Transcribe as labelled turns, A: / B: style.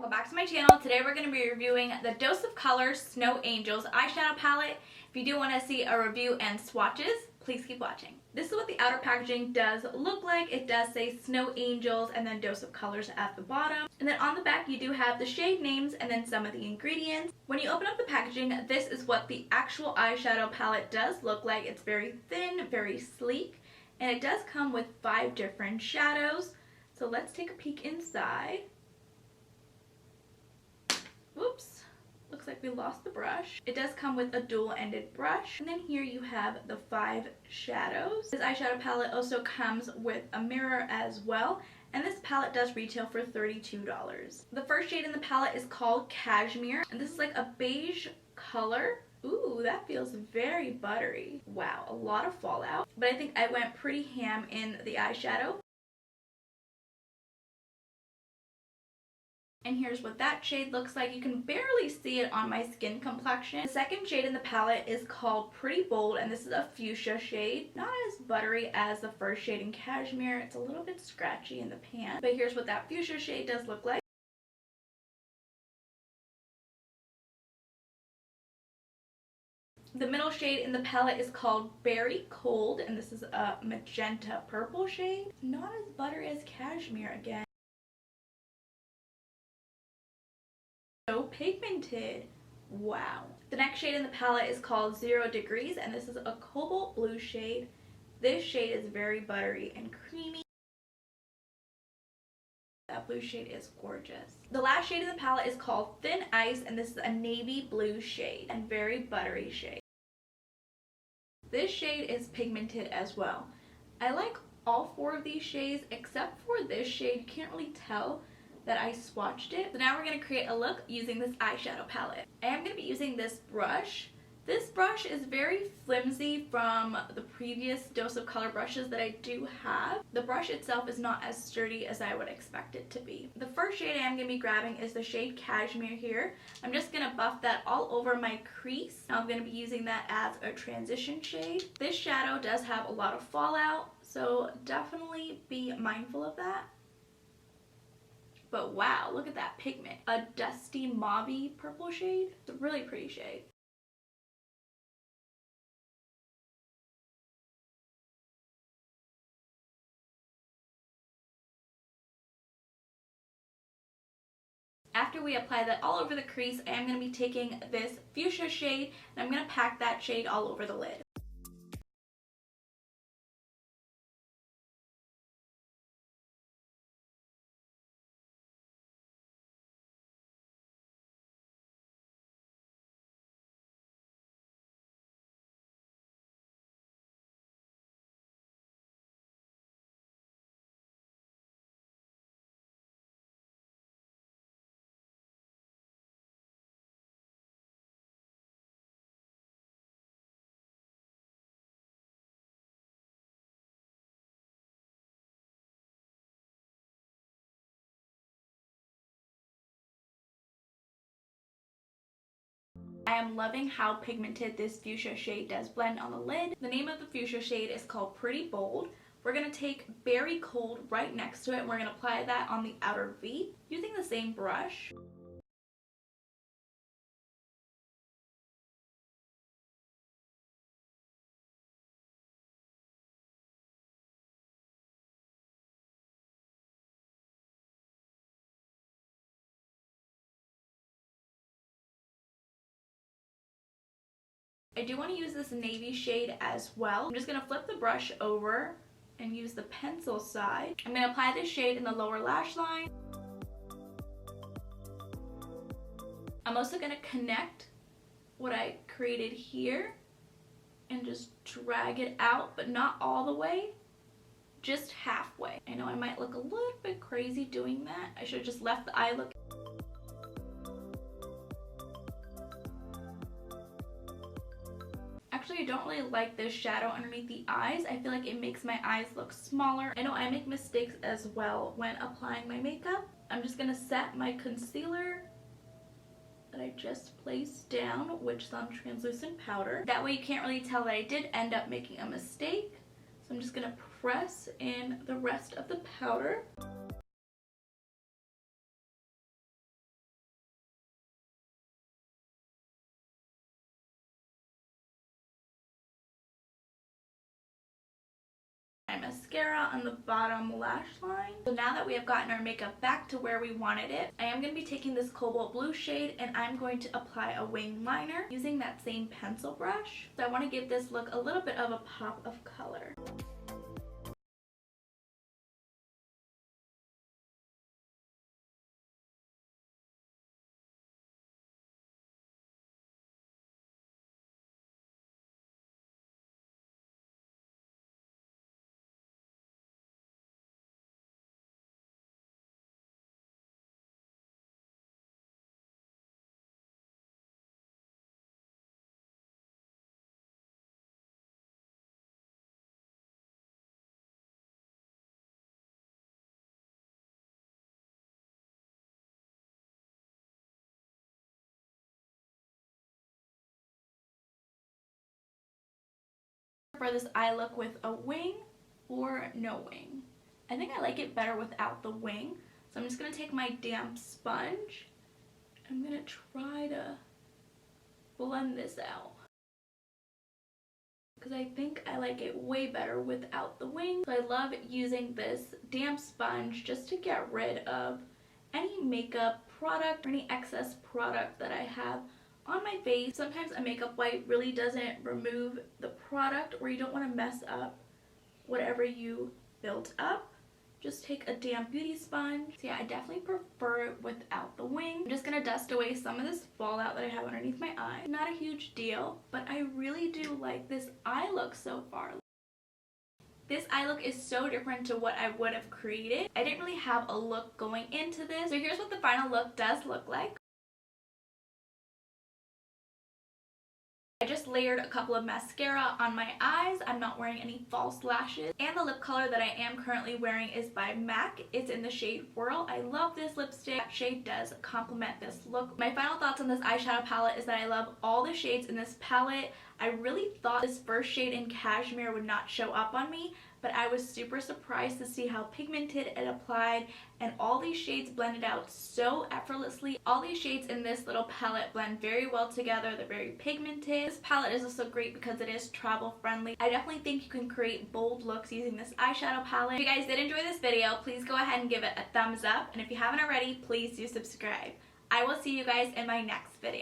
A: welcome back to my channel. Today we're going to be reviewing the Dose of Color Snow Angels eyeshadow palette. If you do want to see a review and swatches, please keep watching. This is what the outer packaging does look like. It does say Snow Angels and then Dose of Colors at the bottom. And then on the back you do have the shade names and then some of the ingredients. When you open up the packaging, this is what the actual eyeshadow palette does look like. It's very thin, very sleek, and it does come with 5 different shadows. So let's take a peek inside. Whoops, looks like we lost the brush. It does come with a dual-ended brush. And then here you have the 5 shadows. This eyeshadow palette also comes with a mirror as well. And this palette does retail for $32. The first shade in the palette is called Cashmere. And this is like a beige color. Ooh, that feels very buttery. Wow, a lot of fallout. But I think I went pretty ham in the eyeshadow. And here's what that shade looks like. You can barely see it on my skin complexion. The second shade in the palette is called Pretty Bold, and this is a fuchsia shade. Not as buttery as the first shade in Cashmere. It's a little bit scratchy in the pan. But here's what that fuchsia shade does look like. The middle shade in the palette is called Berry Cold, and this is a magenta purple shade. Not as buttery as Cashmere again. So pigmented. Wow. The next shade in the palette is called 0 Degrees, and this is a cobalt blue shade. This shade is very buttery and creamy. That blue shade is gorgeous. The last shade in the palette is called Thin Ice, and this is a navy blue shade and very buttery shade. This shade is pigmented as well. I like all 4 of these shades except for this shade. You can't really tell that I swatched it. So now we're going to create a look using this eyeshadow palette. I am going to be using this brush. This brush is very flimsy from the previous Dose of Color brushes that I do have. The brush itself is not as sturdy as I would expect it to be. The first shade I am going to be grabbing is the shade Cashmere here. I'm just going to buff that all over my crease. Now I'm going to be using that as a transition shade. This shadow does have a lot of fallout, so definitely be mindful of that. But wow, look at that pigment. A dusty mauve purple shade. It's a really pretty shade. After we apply that all over the crease, I am going to be taking this fuchsia shade and I'm going to pack that shade all over the lid. I am loving how pigmented this fuchsia shade does blend on the lid. The name of the fuchsia shade is called Pretty Bold. We're going to take Berry Cold right next to it and we're going to apply that on the outer V using the same brush. I do want to use this navy shade as well. I'm just going to flip the brush over and use the pencil side. I'm going to apply this shade in the lower lash line. I'm also going to connect what I created here and just drag it out, but not all the way, just halfway. I know I might look a little bit crazy doing that. I should have just left the eye look. Actually, I don't really like this shadow underneath the eyes. I feel like it makes my eyes look smaller. I know I make mistakes as well when applying my makeup. I'm just going to set my concealer that I just placed down with some translucent powder. That way you can't really tell that I did end up making a mistake. So I'm just going to press in the rest of the powder. my mascara on the bottom lash line. So now that we have gotten our makeup back to where we wanted it, I am going to be taking this cobalt blue shade and I'm going to apply a wing liner using that same pencil brush. So I want to give this look a little bit of a pop of color. For this eye look with a wing or no wing. I think I like it better without the wing. So I'm just going to take my damp sponge. I'm going to try to blend this out, because I think I like it way better without the wing. So I love using this damp sponge just to get rid of any makeup product or any excess product that I have on my face. Sometimes a makeup wipe really doesn't remove the product, or you don't want to mess up whatever you built up. Just take a damp beauty sponge. So yeah, I definitely prefer it without the wing. I'm just gonna dust away some of this fallout that I have underneath my eye. Not a huge deal, but I really do like this eye look so far. This eye look is so different to what I would have created. I didn't really have a look going into this. So here's what the final look does look like. I just layered a couple of mascara on my eyes. I'm not wearing any false lashes. And the lip color that I am currently wearing is by MAC. It's in the shade Whirl. I love this lipstick. That shade does complement this look. My final thoughts on this eyeshadow palette is that I love all the shades in this palette. I really thought this first shade in Cashmere would not show up on me, but I was super surprised to see how pigmented it applied, and all these shades blended out so effortlessly. All these shades in this little palette blend very well together. They're very pigmented. This palette is also great because it is travel friendly. I definitely think you can create bold looks using this eyeshadow palette. If you guys did enjoy this video, please go ahead and give it a thumbs up, and if you haven't already, please do subscribe. I will see you guys in my next video.